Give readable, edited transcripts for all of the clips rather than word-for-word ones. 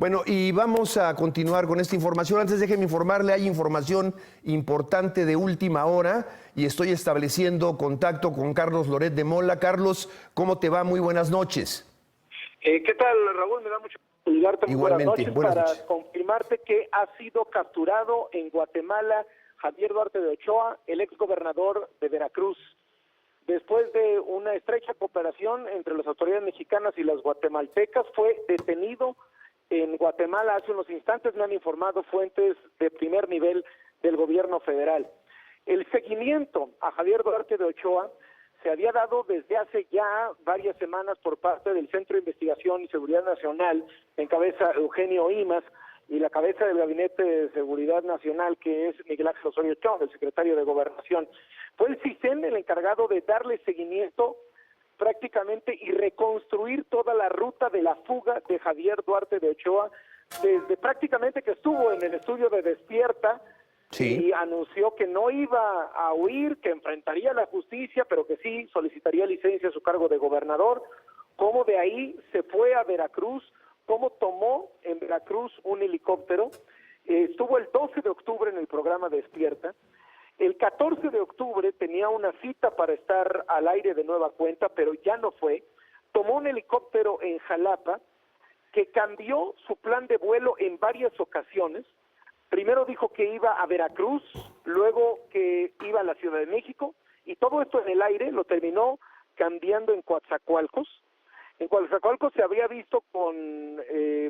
Bueno, y vamos a continuar con esta información. Antes déjeme informarle, hay información importante de última hora y estoy estableciendo contacto con Carlos Loret de Mola. Carlos, ¿cómo te va? Muy buenas noches. ¿Qué tal, Raúl? Me da mucho gusto saludarte. Muy Igualmente, buenas para noches. confirmarte que ha sido capturado en Guatemala Javier Duarte de Ochoa, el exgobernador de Veracruz. Después de una estrecha cooperación entre las autoridades mexicanas y las guatemaltecas, fue detenido en Guatemala hace unos instantes, me han informado fuentes de primer nivel del gobierno federal. El seguimiento a Javier Duarte de Ochoa se había dado desde hace ya varias semanas por parte del Centro de Investigación y Seguridad Nacional, en cabeza Eugenio Imas, y la cabeza del Gabinete de Seguridad Nacional, que es Miguel Ángel Osorio Chong, el secretario de Gobernación. Fue el CISEN el encargado de darle seguimiento prácticamente y reconstruir toda la ruta de la fuga de Javier Duarte de Ochoa, desde prácticamente que estuvo en el estudio de Despierta, Sí. y anunció que no iba a huir, que enfrentaría la justicia, pero que sí solicitaría licencia a su cargo de gobernador, cómo de ahí se fue a Veracruz, cómo tomó en Veracruz un helicóptero, estuvo el 12 de octubre en el programa Despierta. El 14 de octubre tenía una cita para estar al aire de nueva cuenta, pero ya no fue. Tomó un helicóptero en Jalapa, que cambió su plan de vuelo en varias ocasiones. Primero dijo que iba a Veracruz, luego que iba a la Ciudad de México, y todo esto en el aire lo terminó cambiando en Coatzacoalcos. En Coatzacoalcos se había visto con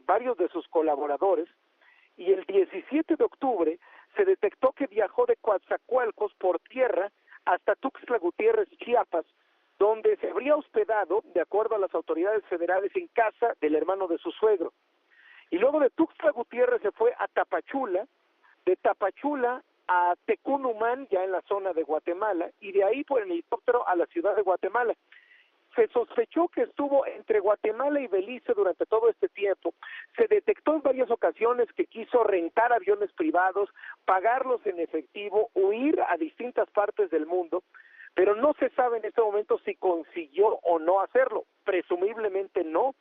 varios de sus colaboradores, y el 17 de octubre se detectó que viajó de Coatzacoalcos por tierra hasta Tuxtla Gutiérrez, Chiapas, donde se habría hospedado, de acuerdo a las autoridades federales, en casa del hermano de su suegro. Y luego de Tuxtla Gutiérrez se fue a Tapachula, de Tapachula a Tecunumán, ya en la zona de Guatemala, y de ahí por el helicóptero a la ciudad de Guatemala. Se sospechó que estuvo entre Guatemala y Belice durante todo este tiempo. Se detectó en varias ocasiones que quiso rentar aviones privados, pagarlos en efectivo, huir a distintas partes del mundo, pero no se sabe en este momento si consiguió o no hacerlo. Presumiblemente no,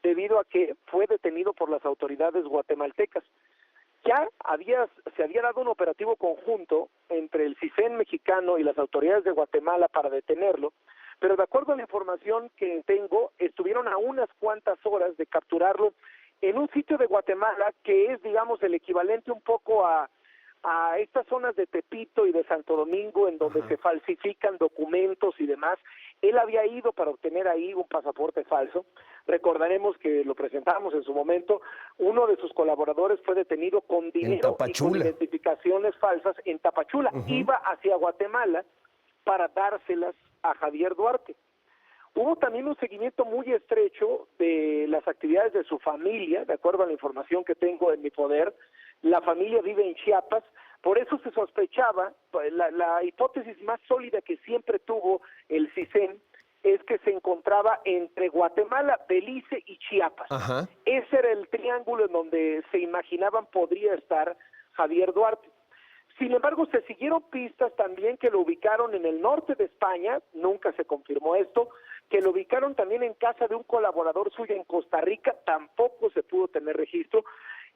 debido a que fue detenido por las autoridades guatemaltecas. Ya se había dado un operativo conjunto entre el CISEN mexicano y las autoridades de Guatemala para detenerlo, pero de acuerdo a la información que tengo, estuvieron a unas cuantas horas de capturarlo en un sitio de Guatemala que es, digamos, el equivalente un poco a estas zonas de Tepito y de Santo Domingo, en donde se falsifican documentos y demás. Él había ido para obtener ahí un pasaporte falso. Recordaremos que lo presentamos en su momento. Uno de sus colaboradores fue detenido con dinero y con identificaciones falsas en Tapachula. Iba hacia Guatemala para dárselas a Javier Duarte. Hubo también un seguimiento muy estrecho de las actividades de su familia, de acuerdo a la información que tengo en mi poder. La familia vive en Chiapas, por eso se sospechaba, la hipótesis más sólida que siempre tuvo el CISEN es que se encontraba entre Guatemala, Belice y Chiapas. Ese era el triángulo en donde se imaginaban podría estar Javier Duarte. Sin embargo, se siguieron pistas también que lo ubicaron en el norte de España, nunca se confirmó esto, que lo ubicaron también en casa de un colaborador suyo en Costa Rica, tampoco se pudo tener registro.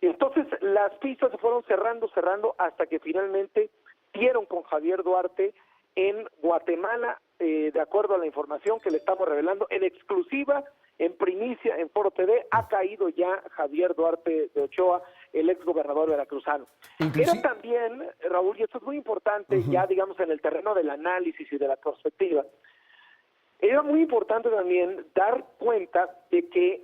Entonces, las pistas se fueron cerrando, hasta que finalmente dieron con Javier Duarte en Guatemala, de acuerdo a la información que le estamos revelando en exclusiva, en primicia, en Foro TV, ha caído ya Javier Duarte de Ochoa, el exgobernador veracruzano. Era también, Raúl, y esto es muy importante, ya digamos en el terreno del análisis y de la perspectiva, era muy importante también dar cuenta de que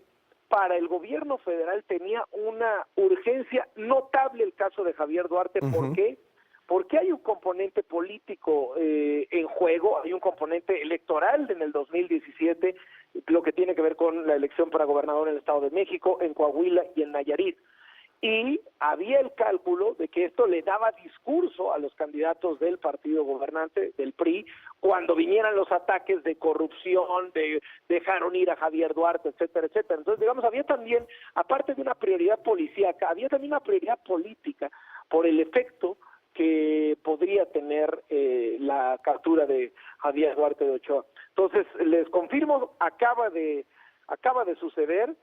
para el gobierno federal tenía una urgencia notable el caso de Javier Duarte. ¿Por qué? Porque hay un componente político en juego, hay un componente electoral en el 2017, lo que tiene que ver con la elección para gobernador en el Estado de México, en Coahuila y en Nayarit. Y había el cálculo de que esto le daba discurso a los candidatos del partido gobernante, del PRI, cuando vinieran los ataques de corrupción, de dejaron ir a Javier Duarte, etcétera, etcétera. Entonces, digamos, había también, aparte de una prioridad policíaca, había también una prioridad política por el efecto que podría tener la captura de Javier Duarte de Ochoa. Entonces, les confirmo, acaba de suceder,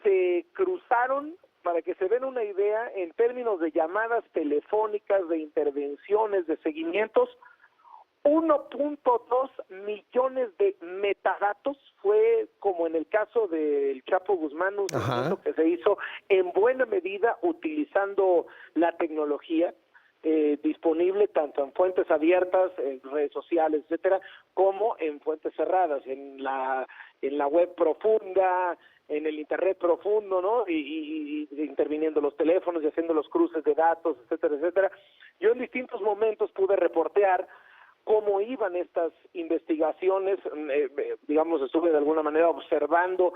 se cruzaron para que se den una idea, en términos de llamadas telefónicas, de intervenciones, de seguimientos, 1.2 millones de metadatos. Fue como en el caso del Chapo Guzmán, un seguimiento que se hizo en buena medida utilizando la tecnología disponible tanto en fuentes abiertas, en redes sociales, etcétera, como en fuentes cerradas, en la web profunda, en el internet profundo, ¿no? Y interviniendo los teléfonos y haciendo los cruces de datos, etcétera, etcétera. Yo en distintos momentos pude reportear cómo iban estas investigaciones, digamos, estuve de alguna manera observando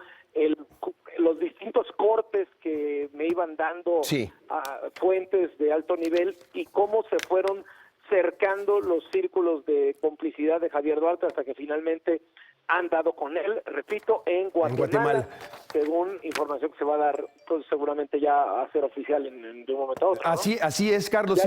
los distintos cortes que me iban dando a fuentes de alto nivel y cómo se fueron cercando los círculos de complicidad de Javier Duarte hasta que finalmente han dado con él, repito, en Guatemala, según información que se va a dar, pues seguramente ya a ser oficial de un momento a otro, ¿no? Así es, Carlos.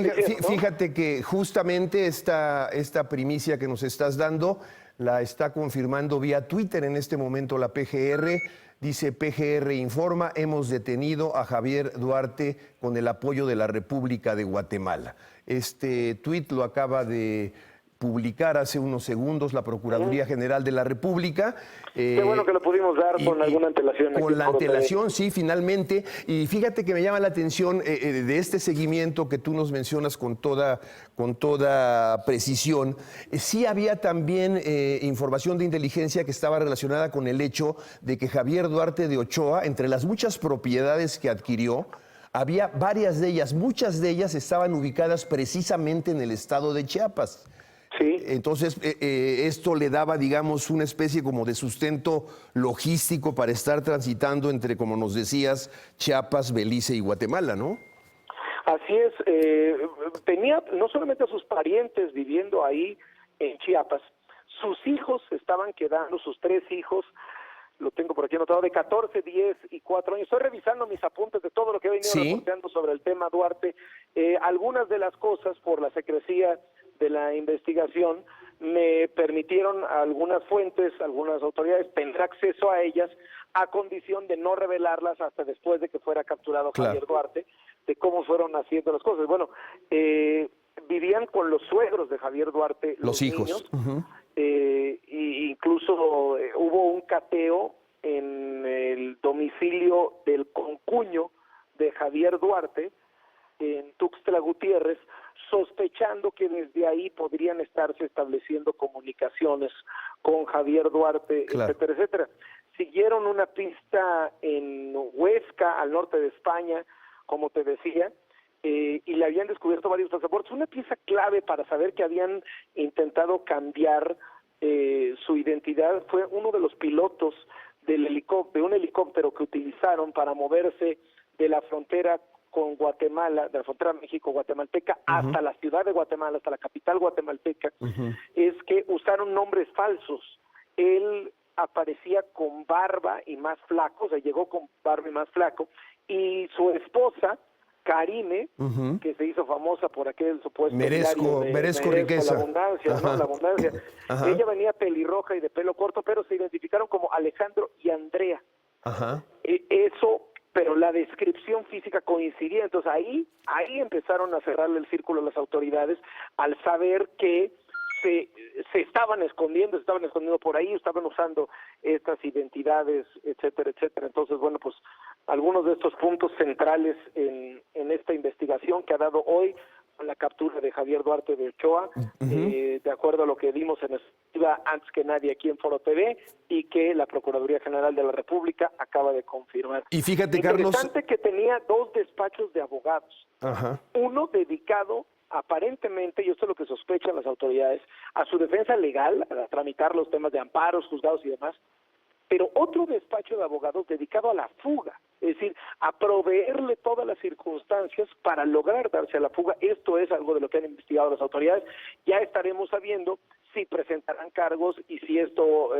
Fíjate que justamente esta primicia que nos estás dando la está confirmando vía Twitter en este momento la PGR. Dice: PGR informa, hemos detenido a Javier Duarte con el apoyo de la República de Guatemala. Este tuit lo acaba de publicar hace unos segundos la Procuraduría General de la República. Qué bueno que lo pudimos dar con alguna antelación. Con la antelación, sí, finalmente. Y fíjate que me llama la atención de este seguimiento que tú nos mencionas con toda precisión. Sí había también información de inteligencia que estaba relacionada con el hecho de que Javier Duarte de Ochoa, entre las muchas propiedades que adquirió, había varias de ellas, muchas de ellas estaban ubicadas precisamente en el estado de Chiapas. Sí. Entonces, esto le daba, digamos, una especie como de sustento logístico para estar transitando entre, como nos decías, Chiapas, Belice y Guatemala, ¿no? Así es. Tenía no solamente a sus parientes viviendo ahí en Chiapas, sus hijos estaban quedando, sus 3 hijos, lo tengo por aquí anotado, de 14, 10 y 4 años. Estoy revisando mis apuntes de todo lo que he venido reporteando sobre el tema Duarte. Algunas de las cosas, por la secrecía de la investigación, me permitieron a algunas fuentes, algunas autoridades, tener acceso a ellas a condición de no revelarlas hasta después de que fuera capturado Javier Duarte, de cómo fueron haciendo las cosas. Bueno, vivían con los suegros de Javier Duarte, los hijos, niños, y incluso hubo un cateo en el domicilio del concuño de Javier Duarte, en Tuxtla Gutiérrez, sospechando que desde ahí podrían estarse estableciendo comunicaciones con Javier Duarte, etcétera, etcétera. Siguieron una pista en Huesca, al norte de España, como te decía, y le habían descubierto varios pasaportes. Una pieza clave para saber que habían intentado cambiar su identidad fue uno de los pilotos de un helicóptero que utilizaron para moverse de la frontera con Guatemala, de la frontera México-Guatemalteca, hasta la ciudad de Guatemala, hasta la capital guatemalteca, es que usaron nombres falsos. Él aparecía con barba y más flaco, o sea, llegó con barba y más flaco, y su esposa, Karime, que se hizo famosa por aquel supuesto merezco riqueza. La abundancia, ¿no? La abundancia. Ella venía pelirroja y de pelo corto, pero se identificaron como Alejandro y Andrea. Eso, pero la descripción física coincidía. Entonces ahí empezaron a cerrarle el círculo a las autoridades al saber que se estaban escondiendo por ahí, estaban usando estas identidades, etcétera, etcétera. Entonces, bueno, pues algunos de estos puntos centrales en esta investigación que ha dado hoy con la captura de Javier Duarte de Ochoa, de acuerdo a lo que dimos en exclusiva antes que nadie aquí en Foro TV y que la Procuraduría General de la República acaba de confirmar. Y fíjate, Carlos, interesante que tenía 2 despachos de abogados, uno dedicado aparentemente, y esto es lo que sospechan las autoridades, a su defensa legal, a tramitar los temas de amparos, juzgados y demás, pero otro despacho de abogados dedicado a la fuga, es decir, a proveerle todas las circunstancias para lograr darse a la fuga. Esto es algo de lo que han investigado las autoridades. Ya estaremos sabiendo si presentarán cargos y si esto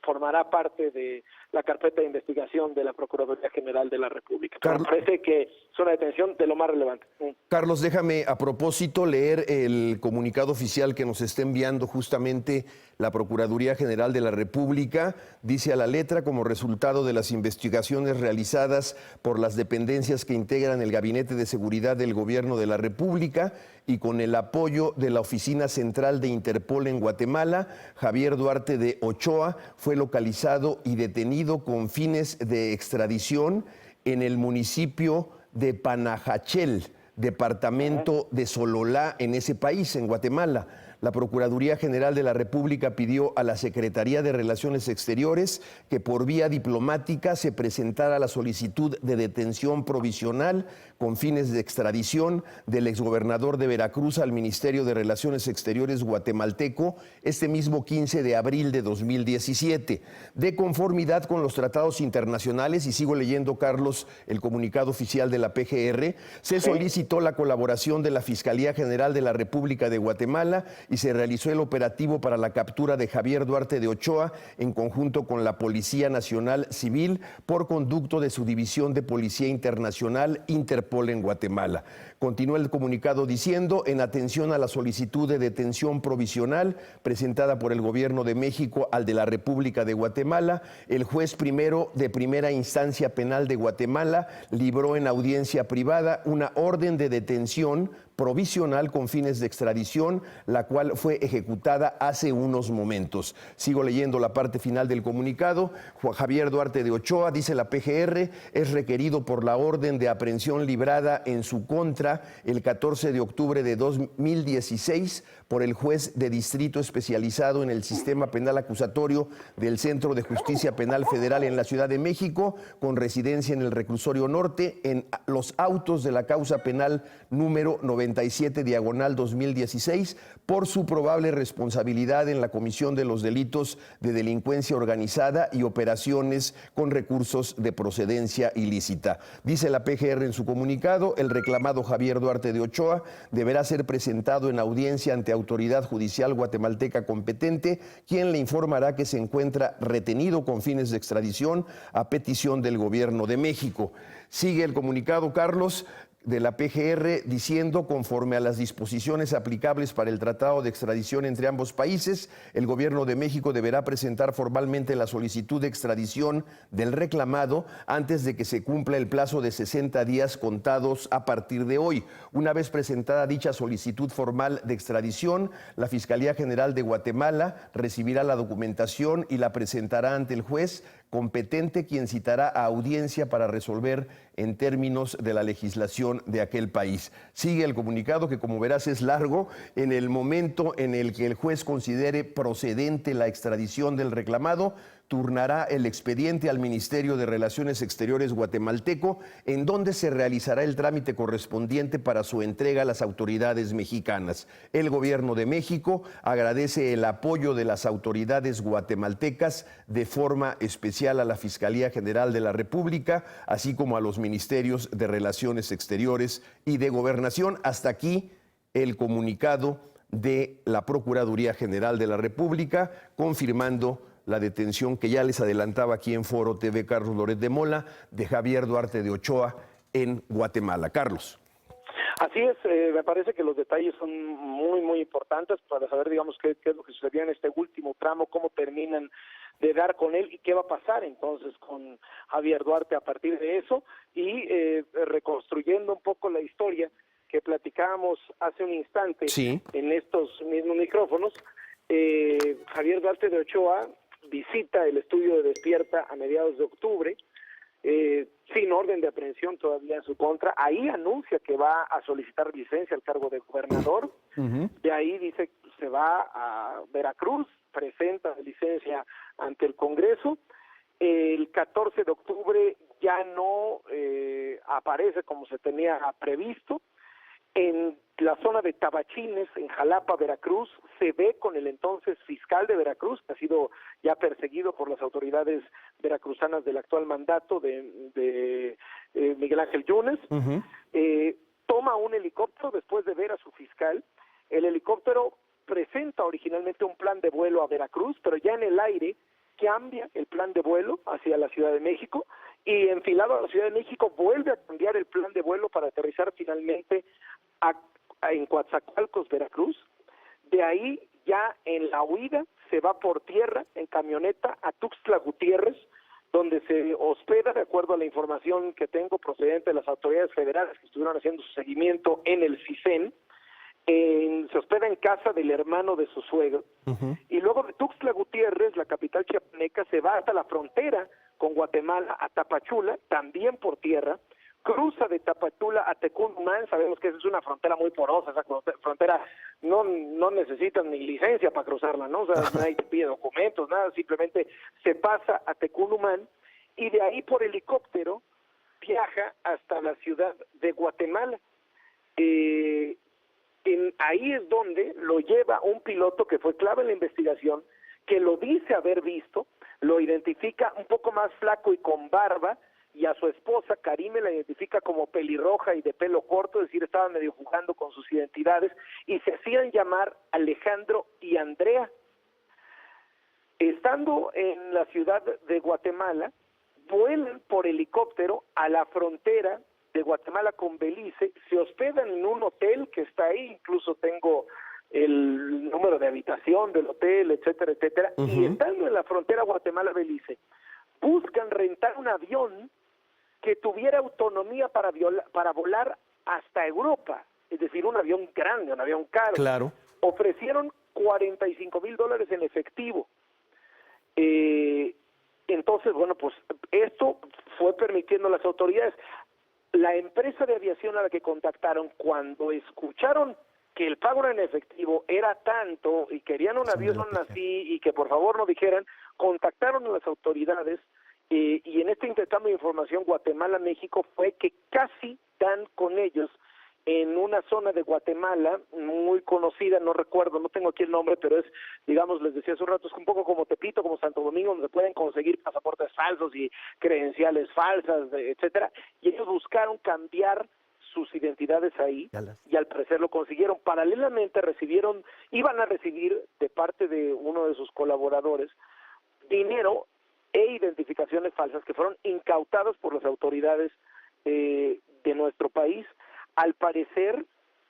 formará parte de la carpeta de investigación de la Procuraduría General de la República. Pero me Carlos, parece que es una detención de lo más relevante. Carlos, déjame a propósito leer el comunicado oficial que nos está enviando justamente la Procuraduría General de la República. Dice a la letra: como resultado de las investigaciones realizadas por las dependencias que integran el Gabinete de Seguridad del Gobierno de la República y con el apoyo de la Oficina Central de Interpol en Guatemala, Javier Duarte de Ochoa fue localizado y detenido con fines de extradición en el municipio de Panajachel, departamento de Sololá, en ese país, en Guatemala. La Procuraduría General de la República pidió a la Secretaría de Relaciones Exteriores que por vía diplomática se presentara la solicitud de detención provisional con fines de extradición del exgobernador de Veracruz al Ministerio de Relaciones Exteriores guatemalteco este mismo 15 de abril de 2017. De conformidad con los tratados internacionales, y sigo leyendo, Carlos, el comunicado oficial de la PGR, se solicitó la colaboración de la Fiscalía General de la República de Guatemala y se realizó el operativo para la captura de Javier Duarte de Ochoa en conjunto con la Policía Nacional Civil por conducto de su División de Policía Internacional Interpol en Guatemala. Continúa el comunicado diciendo: en atención a la solicitud de detención provisional presentada por el Gobierno de México al de la República de Guatemala, el juez primero de Primera Instancia Penal de Guatemala libró en audiencia privada una orden de detención provisional con fines de extradición, la cual fue ejecutada hace unos momentos. Sigo leyendo la parte final del comunicado. Javier Duarte de Ochoa, dice la PGR, es requerido por la orden de aprehensión librada en su contra el 14 de octubre de 2016 por el juez de distrito especializado en el sistema penal acusatorio del Centro de Justicia Penal Federal en la Ciudad de México, con residencia en el Reclusorio Norte, en los autos de la causa penal número 97/2016, por su probable responsabilidad en la comisión de los delitos de delincuencia organizada y operaciones con recursos de procedencia ilícita. Dice la PGR en su comunicado: el reclamado Javier Duarte de Ochoa deberá ser presentado en audiencia ante autoridad judicial guatemalteca competente, quien le informará que se encuentra retenido con fines de extradición a petición del Gobierno de México. Sigue el comunicado, Carlos, de la PGR diciendo: conforme a las disposiciones aplicables para el tratado de extradición entre ambos países, el Gobierno de México deberá presentar formalmente la solicitud de extradición del reclamado antes de que se cumpla el plazo de 60 días contados a partir de hoy. Una vez presentada dicha solicitud formal de extradición, la Fiscalía General de Guatemala recibirá la documentación y la presentará ante el juez competente, quien citará a audiencia para resolver en términos de la legislación de aquel país. Sigue el comunicado, que como verás es largo. En el momento en el que el juez considere procedente la extradición del reclamado, turnará el expediente al Ministerio de Relaciones Exteriores guatemalteco, en donde se realizará el trámite correspondiente para su entrega a las autoridades mexicanas. El Gobierno de México agradece el apoyo de las autoridades guatemaltecas, de forma especial a la Fiscalía General de la República, así como a los Ministerios de Relaciones Exteriores y de Gobernación. Hasta aquí el comunicado de la Procuraduría General de la República, confirmando la detención que ya les adelantaba aquí en Foro TV Carlos Loret de Mola, de Javier Duarte de Ochoa en Guatemala. Carlos. Así es, me parece que los detalles son muy importantes para saber, digamos, qué es lo que sucedió en este último tramo, cómo terminan de dar con él y qué va a pasar entonces con Javier Duarte a partir de eso, y reconstruyendo un poco la historia que platicábamos hace un instante en estos mismos micrófonos. Javier Duarte de Ochoa visita el estudio de Despierta a mediados de octubre, sin orden de aprehensión todavía en su contra. Ahí anuncia que va a solicitar licencia al cargo de gobernador. De ahí dice que se va a Veracruz, presenta licencia ante el Congreso. El 14 de octubre ya no aparece como se tenía previsto. En la zona de Tabachines, en Jalapa, Veracruz, se ve con el entonces fiscal de Veracruz, que ha sido ya perseguido por las autoridades veracruzanas del actual mandato de Miguel Ángel Yunes. Toma un helicóptero después de ver a su fiscal. El helicóptero presenta originalmente un plan de vuelo a Veracruz, pero ya en el aire cambia el plan de vuelo hacia la Ciudad de México y enfilado a la Ciudad de México vuelve a cambiar el plan de vuelo para aterrizar finalmente en Coatzacoalcos, Veracruz. De ahí ya en la huida se va por tierra en camioneta a Tuxtla Gutiérrez, donde se hospeda, de acuerdo a la información que tengo procedente de las autoridades federales que estuvieron haciendo su seguimiento en el CISEN, se hospeda en casa del hermano de su suegro, y luego de Tuxtla Gutiérrez, la capital chiapaneca, se va hasta la frontera con Guatemala, a Tapachula, también por tierra, cruza de Tapachula a Tecumán. Sabemos que esa es una frontera muy porosa, esa frontera no necesitan ni licencia para cruzarla, ¿no? O sea, nadie te pide documentos, nada, simplemente se pasa a Tecumán y de ahí por helicóptero viaja hasta la ciudad de Guatemala. Ahí es donde lo lleva un piloto que fue clave en la investigación, que lo dice haber visto, lo identifica un poco más flaco y con barba, y a su esposa, Karime, la identifica como pelirroja y de pelo corto, es decir, estaban medio jugando con sus identidades, y se hacían llamar Alejandro y Andrea. Estando en la ciudad de Guatemala, vuelan por helicóptero a la frontera de Guatemala con Belice, se hospedan en un hotel que está ahí, incluso tengo el número de habitación del hotel, etcétera, etcétera, y estando en la frontera Guatemala-Belice, buscan rentar un avión que tuviera autonomía para volar hasta Europa, es decir, un avión grande, un avión caro. Claro. Ofrecieron $45,000 en efectivo. Entonces, bueno, pues esto fue permitiendo a las autoridades. La empresa de aviación a la que contactaron, cuando escucharon que el pago en efectivo era tanto y querían un avión así y que por favor no dijeran, contactaron a las autoridades. Y en este intercambio de información Guatemala-México fue que casi dan con ellos en una zona de Guatemala muy conocida, no recuerdo, no tengo aquí el nombre, pero es, digamos, les decía hace un rato, es un poco como Tepito, como Santo Domingo, donde pueden conseguir pasaportes falsos y credenciales falsas, etcétera, y ellos buscaron cambiar sus identidades ahí, y al parecer lo consiguieron. Paralelamente iban a recibir de parte de uno de sus colaboradores dinero e identificaciones falsas que fueron incautadas por las autoridades de nuestro país. Al parecer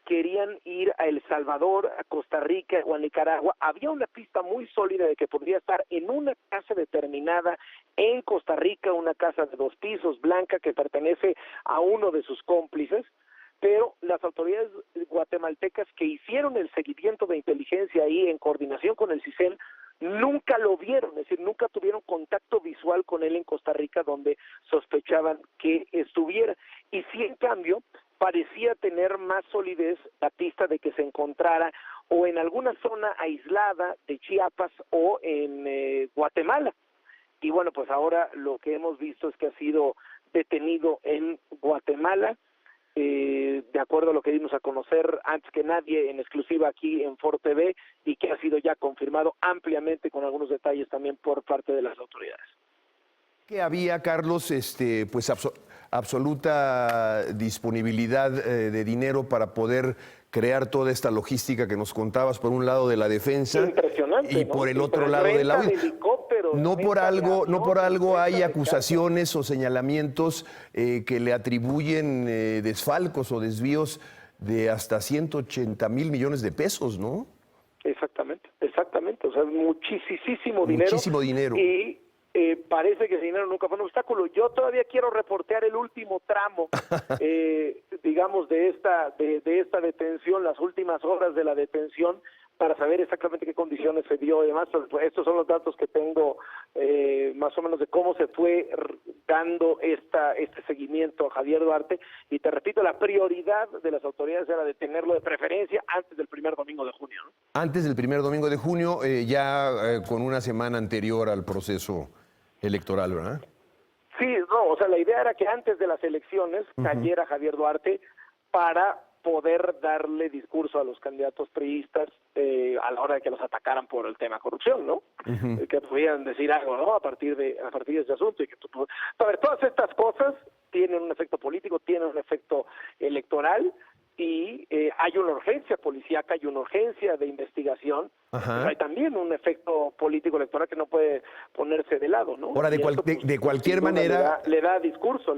querían ir a El Salvador, a Costa Rica o a Nicaragua. Había una pista muy sólida de que podría estar en una casa determinada en Costa Rica, una casa de 2 pisos blanca que pertenece a uno de sus cómplices, pero las autoridades guatemaltecas que hicieron el seguimiento de inteligencia ahí en coordinación con el CISEN nunca lo vieron, es decir, nunca tuvieron contacto visual con él en Costa Rica, donde sospechaban que estuviera. Y sí, en cambio, parecía tener más solidez la pista de que se encontrara o en alguna zona aislada de Chiapas o en Guatemala. Y bueno, pues ahora lo que hemos visto es que ha sido detenido en Guatemala, de acuerdo a lo que dimos a conocer antes que nadie en exclusiva aquí en Foro TV, y que ha sido ya confirmado ampliamente con algunos detalles también por parte de las autoridades. Que había, Carlos, pues absoluta disponibilidad de dinero para poder crear toda esta logística que nos contabas, por un lado de la defensa y por el otro lado de la huida. No por algo hay acusaciones o señalamientos que le atribuyen desfalcos o desvíos de hasta 180,000 millones de pesos, ¿no? Exactamente. O sea, muchísimo dinero. Muchísimo dinero. Y parece que ese dinero nunca fue un obstáculo. Yo todavía quiero reportear el último tramo, digamos, de esta detención, las últimas horas de la detención, para saber exactamente qué condiciones se dio. Además, pues, estos son los datos que tengo más o menos de cómo se fue dando este seguimiento a Javier Duarte. Y te repito, la prioridad de las autoridades era detenerlo de preferencia antes del primer domingo de junio, ¿no? Antes del primer domingo de junio, con una semana anterior al proceso electoral, ¿verdad? Sí, no, o sea, la idea era que antes de las elecciones cayera Javier Duarte para poder darle discurso a los candidatos priistas a la hora de que los atacaran por el tema corrupción, ¿no? Que pudieran decir algo, ¿no? A partir de este asunto. A ver, todas estas cosas tienen un efecto político, tienen un efecto electoral, y hay una urgencia policíaca, hay una urgencia de investigación, pero hay también un efecto político electoral que no puede ponerse de lado, ¿no? Ahora, de Y eso, pues, de cualquier sin duda manera... le da discurso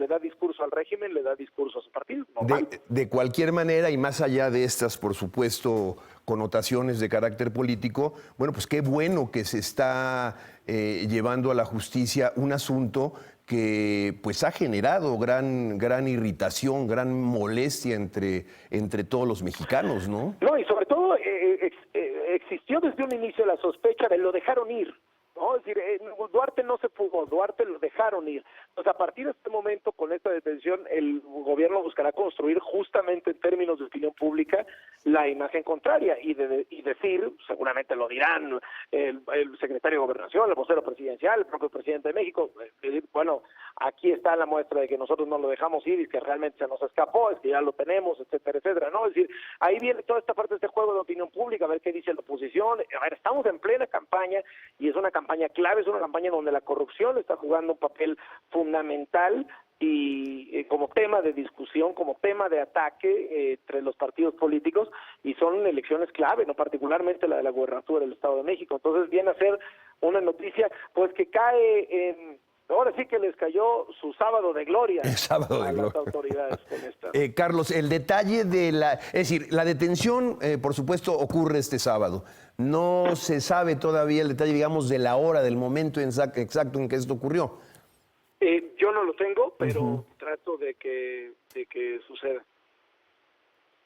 al régimen, le da discurso a su partido. Normal. De cualquier manera, y más allá de estas, por supuesto, connotaciones de carácter político, bueno, pues qué bueno que se está llevando a la justicia un asunto que pues ha generado gran irritación, gran molestia entre todos los mexicanos, ¿no? No, y sobre todo existió desde un inicio la sospecha de lo dejaron ir, ¿no? Es decir, Duarte no se fugó, Duarte lo dejaron ir. Entonces, a partir de este momento, con esta detención, el gobierno buscará construir justamente en términos de opinión pública la imagen contraria y decir, seguramente lo dirán el secretario de Gobernación, el vocero presidencial, el propio presidente de México, decir, bueno, aquí está la muestra de que nosotros no lo dejamos ir y que realmente se nos escapó, es que ya lo tenemos, etcétera, etcétera, ¿no? Es decir, ahí viene toda esta parte de este juego de opinión pública, a ver qué dice la oposición. A ver, estamos en plena campaña y es una campaña clave, es una campaña donde la corrupción está jugando un papel fundamental y como tema de discusión, como tema de ataque entre los partidos políticos, y son elecciones clave, no particularmente la de la gobernatura del Estado de México. Entonces viene a ser una noticia pues que cae en... Ahora sí que les cayó su sábado de gloria Sábado a de las gloria. autoridades con esta. Carlos, el detalle de es decir, la detención, por supuesto, ocurre este sábado. No se sabe todavía el detalle, digamos, de la hora, del momento exacto en que esto ocurrió. Yo no lo tengo, pero trato de que suceda.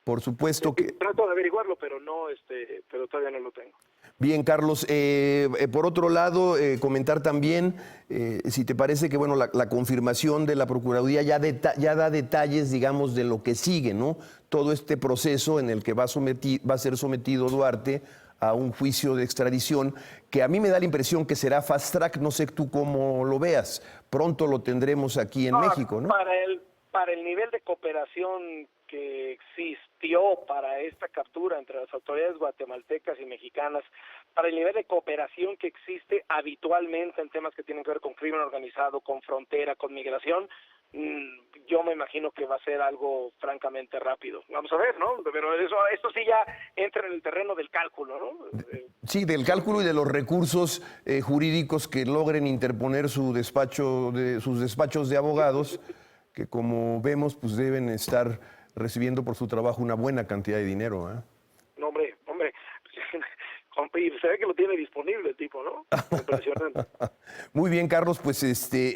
Por supuesto que... Trato de averiguarlo, pero no, pero todavía no lo tengo. Bien, Carlos. Por otro lado, comentar también, si te parece que bueno, la confirmación de la Procuraduría ya da detalles, digamos, de lo que sigue, ¿no? Todo este proceso en el que va a ser sometido Duarte a un juicio de extradición, que a mí me da la impresión que será fast track, no sé tú cómo lo veas. Pronto lo tendremos aquí en México, ¿no? Para el nivel de cooperación que existió para esta captura entre las autoridades guatemaltecas y mexicanas, para el nivel de cooperación que existe habitualmente en temas que tienen que ver con crimen organizado, con frontera, con migración, yo me imagino que va a ser algo francamente rápido. Vamos a ver, ¿no? Pero esto sí ya entra en el terreno del cálculo, ¿no? Sí, del cálculo y de los recursos jurídicos que logren interponer sus despachos de abogados, que como vemos, pues deben estar recibiendo por su trabajo una buena cantidad de dinero, ¿eh? No, hombre, y se ve que lo tiene disponible el tipo, ¿no? Impresionante. Muy bien, Carlos, pues